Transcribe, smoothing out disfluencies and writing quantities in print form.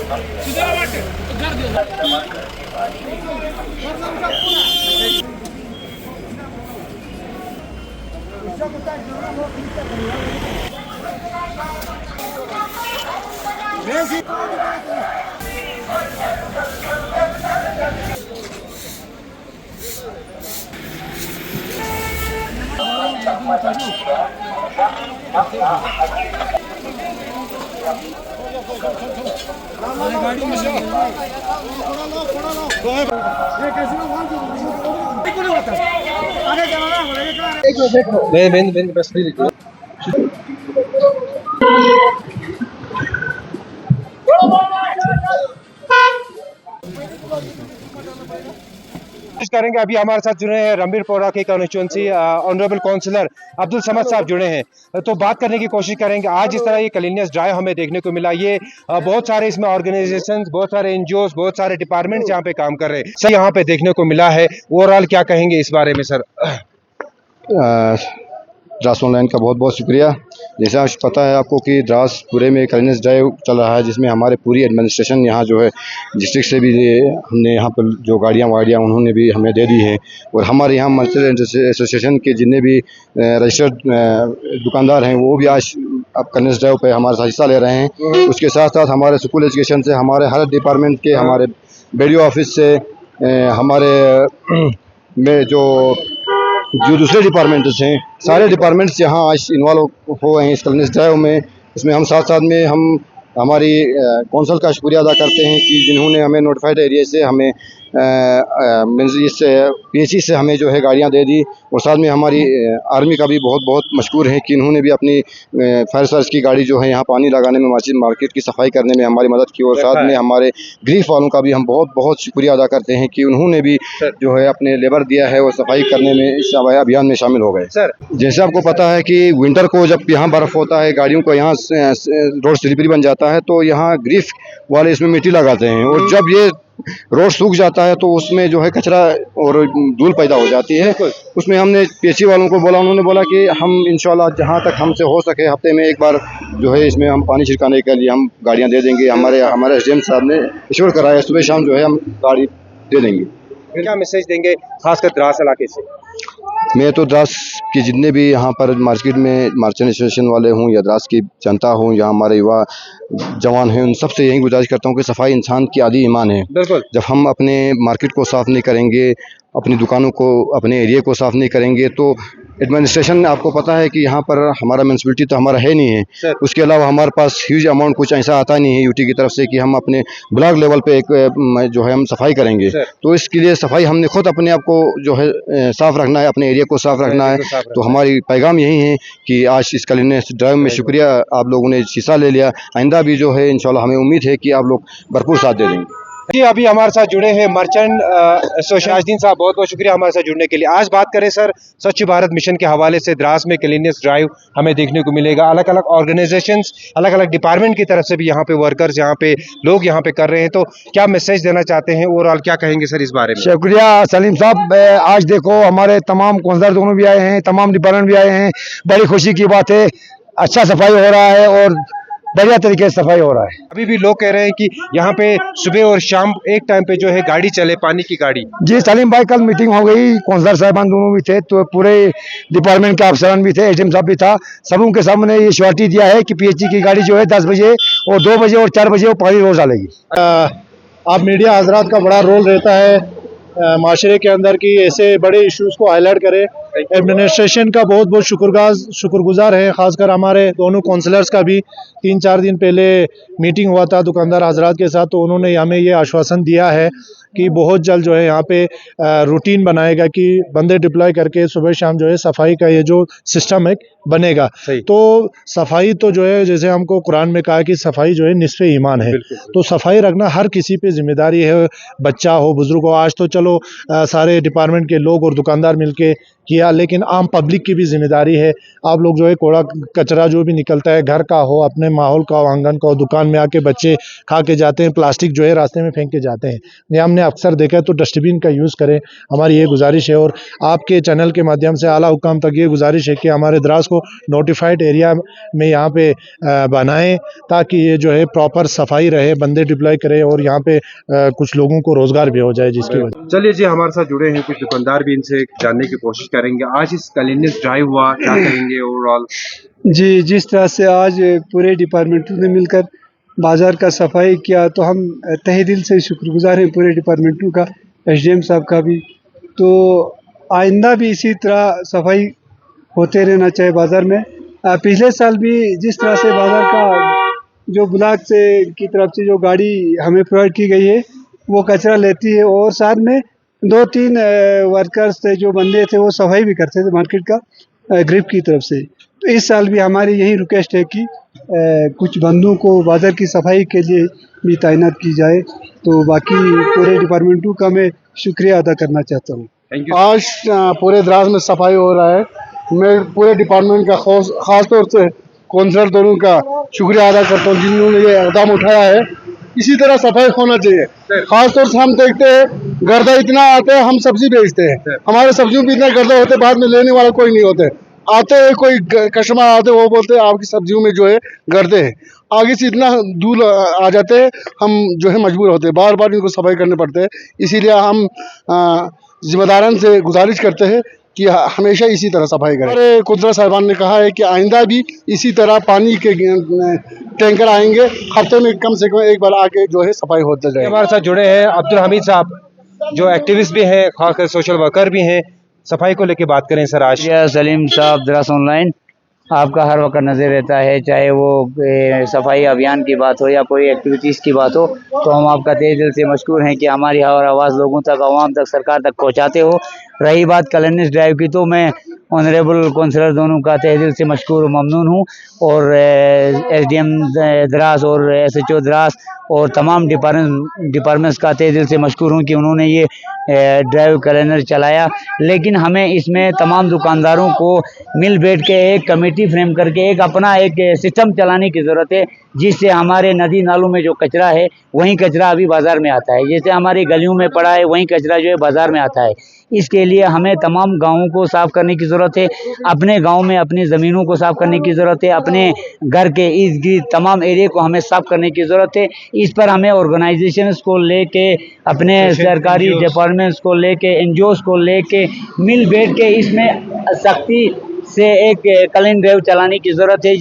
बस कोशिश करेंगे। अभी हमारे साथ जुड़े हैं रणबीरपुरा के constituency honourable councillor Abdul Samad साहब जुड़े हैं, तो बात करने की कोशिश करेंगे। आज इस तरह ये क्लीननेस ड्राइव हमें देखने को मिला। ये बहुत सारे इसमें ऑर्गेनाइजेशंस, बहुत सारे एनजीओ, बहुत सारे डिपार्टमेंट्स यहाँ पे काम कर रहे हैं। सर यहाँ पे देखने को मिला है, ओवरऑल क्या कहेंगे इस बारे में सर? द्रास ऑनलाइन का बहुत बहुत शुक्रिया। जैसा पता है आपको कि द्रास पूरे में क्लीननेस ड्राइव चल रहा है, जिसमें हमारे पूरी एडमिनिस्ट्रेशन यहाँ जो है डिस्ट्रिक्ट से भी हमने यहाँ पर जो गाड़ियाँ उन्होंने भी हमें दे दी हैं, और हमारे यहाँ मर्चेंट एसोसिएशन के जितने भी रजिस्टर्ड दुकानदार हैं वो भी आज अब क्लीननेस ड्राइव पे हमारे साथ हिस्सा ले रहे हैं। उसके साथ साथ हमारे स्कूल एजुकेशन से, हमारे हर डिपार्टमेंट के, हमारे BDO ऑफिस से, हमारे में जो दूसरे डिपार्टमेंट्स हैं, सारे डिपार्टमेंट्स यहाँ आज इन्वॉल्व हो गए हैं इस क्लीननेस ड्राइव में। इसमें हम साथ साथ में हम हमारी कौंसल का शुक्रिया अदा करते हैं कि जिन्होंने हमें नोटिफाइड एरिया से हमें इससे PHE से हमें जो है गाड़ियाँ दे दी, और साथ में हमारी आर्मी का भी बहुत बहुत मशकूर है कि इन्होंने भी अपनी फायर सर्विस की गाड़ी जो है यहाँ पानी लगाने में, मार्केट की सफाई करने में हमारी मदद की, और साथ में हमारे ग्रीफ वालों का भी हम बहुत बहुत शुक्रिया अदा करते हैं कि उन्होंने भी जो है अपने लेबर दिया है और सफाई करने में इस अभियान में शामिल हो गए। सर जैसे आपको पता है कि विंटर को जब यहाँ बर्फ़ होता है, गाड़ियों को यहाँ रोड स्लिपरी बन जाता है, तो यहाँ ग्रीफ वाले इसमें मिट्टी लगाते हैं, और जब ये रोड सूख जाता है तो उसमें जो है कचरा और धूल पैदा हो जाती है। उसमें हमने PHE वालों को बोला, उन्होंने बोला कि हम इंशाल्लाह जहाँ तक हमसे हो सके हफ्ते में एक बार जो है इसमें हम पानी छिड़काने के लिए हम गाड़ियाँ दे देंगे। हमारे SDM साहब ने इश्योर कराया, सुबह शाम जो है हम गाड़ी दे देंगे। क्या मैसेज देंगे खासकर द्रास इलाके से? मैं तो द्रास के जितने भी यहाँ पर मार्केट में मर्चेंट एसोसिएशन वाले हों या द्रास की जनता हों या हमारे युवा जवान हैं, उन सबसे यही गुजारिश करता हूँ कि सफाई इंसान की आधी ईमान है। बिल्कुल। जब हम अपने मार्केट को साफ़ नहीं करेंगे, अपनी दुकानों को, अपने एरिया को साफ़ नहीं करेंगे, तो एडमिनिस्ट्रेशन, आपको पता है कि यहाँ पर हमारा म्यूनसिपलिटी तो हमारा है नहीं है, उसके अलावा हमारे पास ह्यूज अमाउंट कुछ ऐसा आता नहीं है यूटी की तरफ से कि हम अपने ब्लॉक लेवल पे एक जो है हम सफाई करेंगे। तो इसके लिए सफाई हमने खुद अपने आप को जो है साफ़ रखना है, अपने एरिया को साफ़ रखना है। तो हमारी पैगाम यही है कि आज इस क्लीननेस ड्राइव में शुक्रिया, आप लोगों ने हिस्सा ले लिया। आइंदा भी जो है इंशाल्लाह हमें उम्मीद है कि आप लोग भरपूर साथ दे देंगे। जी, अभी हमारे साथ जुड़े हैं मर्चेंट एसोसिएशन नाजदीन साहब, बहुत बहुत शुक्रिया हमारे साथ जुड़ने के लिए। आज बात करें सर, स्वच्छ भारत मिशन के हवाले से द्रास में क्लीननेस ड्राइव हमें देखने को मिलेगा। अलग अलग ऑर्गेनाइजेशंस, अलग अलग डिपार्टमेंट की तरफ से भी यहाँ पे वर्कर्स, यहाँ पे लोग यहाँ पे कर रहे हैं, तो क्या मैसेज देना चाहते हैं, ओवरऑल क्या कहेंगे सर इस बारे में? शुक्रिया सलीम साहब। आज देखो हमारे तमाम काउंसलर दोनों भी आए हैं, तमाम डिपार्टमेंट भी आए हैं, बड़ी खुशी की बात है। अच्छा सफाई हो रहा है और बढ़िया तरीके से सफाई हो रहा है। अभी भी लोग कह रहे हैं कि यहाँ पे सुबह और शाम एक टाइम पे जो है गाड़ी चले, पानी की गाड़ी। जी सलीम भाई, कल मीटिंग हो गई, काउंसलर साहबान दोनों भी थे, तो पूरे डिपार्टमेंट के अफसरान भी थे, SDM साहब भी था, सबों के सामने ये श्योरिटी दिया है कि PHE की गाड़ी जो है 10 बजे और 2 बजे और 4 बजे वो पानी रोज डालेगी। आप मीडिया हजरात का बड़ा रोल रहता है माशरे के अंदर कि ऐसे बड़े इश्यूज़ को हाईलाइट करें। एडमिनिस्ट्रेशन का बहुत बहुत शुक्रगुजार है, ख़ासकर हमारे दोनों काउंसलर्स का भी। 3-4 दिन पहले मीटिंग हुआ था दुकानदार हजरात के साथ, तो उन्होंने हमें ये आश्वासन दिया है कि बहुत जल्द जो है यहाँ पे रूटीन बनाएगा कि बंदे डिप्लॉय करके सुबह शाम जो है सफाई का ये जो सिस्टम है बनेगा। तो सफाई तो जो है, जैसे हमको कुरान में कहा कि सफाई जो है निस्फ़े ईमान है, तो सफाई रखना हर किसी पे जिम्मेदारी है, बच्चा हो, बुजुर्ग हो। आज तो चलो सारे डिपार्टमेंट के लोग और दुकानदार मिलके किया, लेकिन आम पब्लिक की भी जिम्मेदारी है। आप लोग जो है कूड़ा कचरा जो भी निकलता है, घर का हो, अपने माहौल का हो, आंगन का हो, दुकान में आके बच्चे खा के जाते हैं, प्लास्टिक जो है रास्ते में फेंक के जाते हैं, ये हमने अक्सर देखा है तो डस्टबिन का यूज़ करें, हमारी ये गुजारिश है। और आपके चैनल के माध्यम से आला हुकाम तक ये गुजारिश है कि हमारे द्रास को नोटिफाइड एरिया में यहाँ पे बनाएं, ताकि ये जो है प्रॉपर सफाई रहे, बंदे डिप्लॉय करें और यहाँ पे कुछ लोगों को रोजगार भी हो जाए जिसकी वजह। चलिए जी, हमारे साथ जुड़े हैं कुछ दुकानदार भी, इनसे जानने की कोशिश करेंगे। आज इस क्लीननेस ड्राइव हुआ, क्या कहेंगे ओवरऑल? जी, जिस तरह से आज पूरे डिपार्टमेंटों ने मिलकर बाज़ार का सफाई किया, तो हम तहे दिल से शुक्रगुजार हैं पूरे डिपार्टमेंटों का, एसडीएम साहब का भी। तो आइंदा भी इसी तरह सफाई होते रहना चाहिए बाज़ार में। पिछले साल भी जिस तरह से बाज़ार का जो ब्लॉक से की तरफ से जो गाड़ी हमें प्रोवाइड की गई है, वो कचरा लेती है और साथ में 2-3 वर्कर्स थे, जो बंदे थे, वो सफाई भी करते थे मार्केट का ग्रिप की तरफ से। तो इस साल भी हमारी यही रिक्वेस्ट है कि कुछ बंदों को बाज़ार की सफाई के लिए भी तैनात की जाए। तो बाकी पूरे डिपार्टमेंटों का मैं शुक्रिया अदा करना चाहता हूँ। Thank you. आज पूरे द्रास में सफाई हो रहा है। मैं पूरे डिपार्टमेंट का खास तौर से कौंसलर दोनों का शुक्रिया अदा करता हूँ जिन्होंने ये इक़दाम उठाया है। इसी तरह सफाई होना चाहिए। खास तौर से हम देखते हैं गर्दा इतना आता है, हम सब्जी बेचते हैं, हमारे सब्जियों में इतना गर्दा होता है, बाद में लेने वाला कोई नहीं होता। आते हैं कोई कस्टमर आते हैं, वो बोलते हैं आपकी सब्जियों में जो है गर्दे हैं, आगे से इतना दूर आ जाते हैं, हम जो है मजबूर होते हैं, बार बार इनको सफाई करने पड़ते हैं। इसीलिए हम जिम्मेदारन से गुजारिश करते हैं कि हमेशा इसी तरह सफाई करें। हमारे कुदरत साहिबान ने कहा है कि आइंदा भी इसी तरह पानी के टैंकर आएंगे, हफ्ते में कम से कम एक बार आके जो है सफाई होते जाए। हमारे साथ जुड़े हैं अब्दुल हमीद साहब, जो एक्टिविस्ट भी हैं, खासकर सोशल वर्कर भी हैं। सफाई को लेके बात करें सर आज। सलीम साहब, द्रास ऑनलाइन आपका हर वक्त नज़र रहता है, चाहे वो सफाई अभियान की बात हो या कोई एक्टिविटीज़ की बात हो, तो हम आपका तहे दिल से मशकूर हैं कि हमारी हर आवाज़ लोगों तक, आवाम तक, सरकार तक पहुंचाते हो। रही बात क्लीननेस ड्राइव की, तो मैं ऑनरेबल कौंसलर दोनों का तहे दिल से मशकूर और ममनून हूँ, और एसडीएम द्रास और एसएचओ द्रास और तमाम डिपार्टमेंट्स का तहे दिल से मशकूर हूँ कि उन्होंने ये ड्राइव क्लीनर चलाया। लेकिन हमें इसमें तमाम दुकानदारों को मिल बैठ के एक कमेटी फ्रेम करके एक अपना एक सिस्टम चलाने की ज़रूरत है, जिससे हमारे नदी नालों में जो कचरा है वहीं कचरा अभी बाज़ार में आता है, जैसे हमारी गलियों में पड़ा है वहीं कचरा जो है बाज़ार में आता है। इसके लिए हमें तमाम गाँवों को साफ़ करने की ज़रूरत है, अपने गाँव में अपनी ज़मीनों को साफ़ करने की ज़रूरत है, अपने घर के इर्द गिर्द तमाम एरिया को हमें साफ़ करने की ज़रूरत है। इस पर हमें ऑर्गेनाइजेशंस को लेके, अपने सरकारी डिपार्टमेंट्स को लेके, एनजीओज़ को लेके मिल बैठ के इसमें सख्ती से एक क्लीन ड्राइव चलाने की ज़रूरत है।